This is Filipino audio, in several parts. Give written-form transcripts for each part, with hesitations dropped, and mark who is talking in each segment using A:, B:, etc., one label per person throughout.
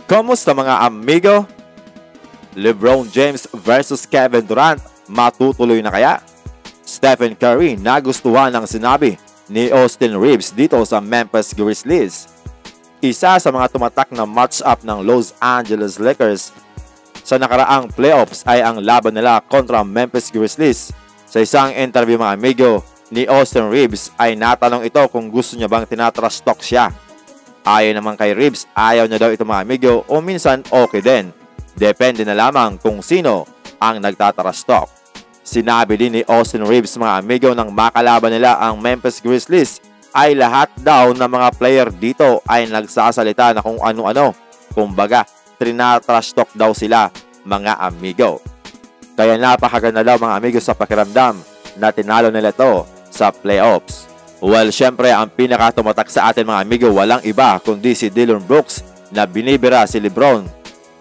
A: Kamusta mga amigo? LeBron James versus Kevin Durant, matutuloy na kaya? Stephen Curry nagustuhan ng sinabi ni Austin Reeves dito sa Memphis Grizzlies. Isa sa mga tumatak na match-up ng Los Angeles Lakers sa nakaraang playoffs ay ang laban nila kontra Memphis Grizzlies. Sa isang interview mga amigo ni Austin Reeves ay natanong ito kung gusto niya bang tinatrash talk siya. Ayon naman kay Reeves, ayaw niya daw ito mga amigo o minsan okay din. Depende na lamang kung sino ang nagtatrash talk. Sinabi din ni Austin Reeves mga amigo nang makalaban nila ang Memphis Grizzlies ay lahat daw ng mga player dito ay nagsasalita na kung ano-ano. Kumbaga, trinatrash talk daw sila mga amigo. Kaya napakaganda daw mga amigo sa pakiramdam na tinalo nila ito sa playoffs. Well, syempre ang pinakatumatak sa atin mga amigo walang iba kundi si Dillon Brooks na binibira si LeBron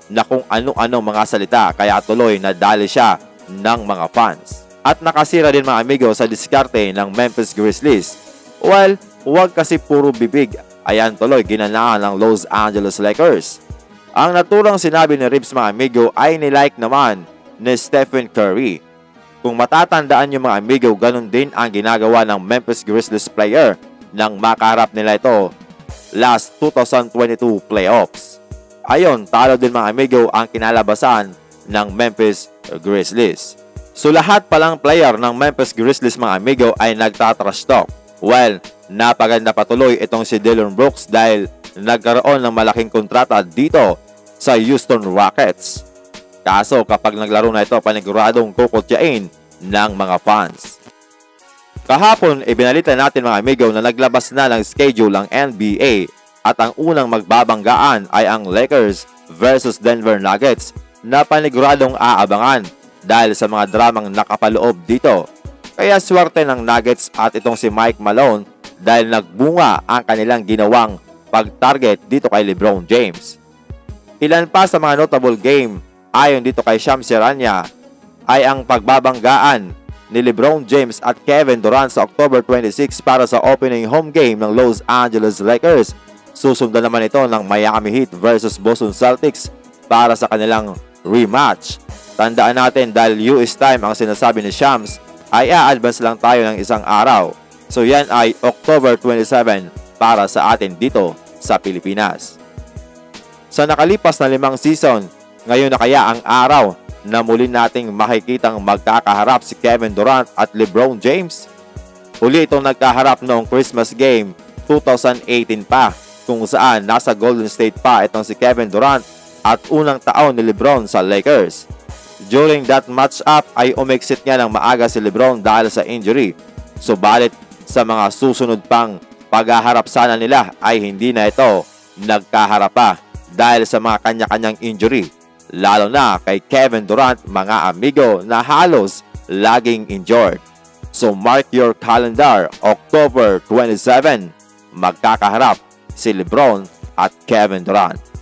A: na kung ano-ano mga salita kaya tuloy nadali siya ng mga fans. At nakasira din mga amigo sa diskarte ng Memphis Grizzlies. Well, huwag kasi puro bibig. Ayan tuloy ginanaan ng Los Angeles Lakers. Ang naturang sinabi ni Reeves mga amigo ay nilike naman ni Stephen Curry. Kung matatandaan nyo mga amigo, ganun din ang ginagawa ng Memphis Grizzlies player nang makaharap nila ito last 2022 playoffs. Ayon, talo din mga amigo ang kinalabasan ng Memphis Grizzlies. So lahat palang player ng Memphis Grizzlies mga amigo ay nagtatrash talk. Well, napaganda patuloy itong si Dillon Brooks dahil nagkaroon ng malaking kontrata dito sa Houston Rockets. Kaso kapag naglaro na ito, paniguradong kukutyain ng mga fans. Kahapon, ibinalita natin mga amigo na naglabas na ng schedule ang NBA at ang unang magbabanggaan ay ang Lakers versus Denver Nuggets na paniguradong aabangan dahil sa mga dramang nakapaloob dito. Kaya swerte ng Nuggets at itong si Mike Malone dahil nagbunga ang kanilang ginawang pag-target dito kay LeBron James. Ilan pa sa mga notable game ayon dito kay Shams Charania ay ang pagbabanggaan ni LeBron James at Kevin Durant sa October 26 para sa opening home game ng Los Angeles Lakers. Susundan naman ito ng Miami Heat versus Boston Celtics para sa kanilang rematch. Tandaan natin dahil US time ang sinasabi ni Shams ay a-advance lang tayo ng isang araw. So yan ay October 27 para sa atin dito sa Pilipinas. Sa nakalipas na 5 season, ngayon na kaya ang araw na muli nating makikitang magkakaharap si Kevin Durant at LeBron James? Uli itong nagkaharap noong Christmas Game 2018 pa kung saan nasa Golden State pa itong si Kevin Durant at unang taon ni LeBron sa Lakers. During that match-up ay umexit nga ng maaga si LeBron dahil sa injury. Subalit sa mga susunod pang paghaharap sana nila ay hindi na ito nagkaharap pa dahil sa mga kanya-kanyang injury. Lalo na kay Kevin Durant mga amigo na halos laging injured. So mark your calendar, October 27, magkakaharap si LeBron at Kevin Durant.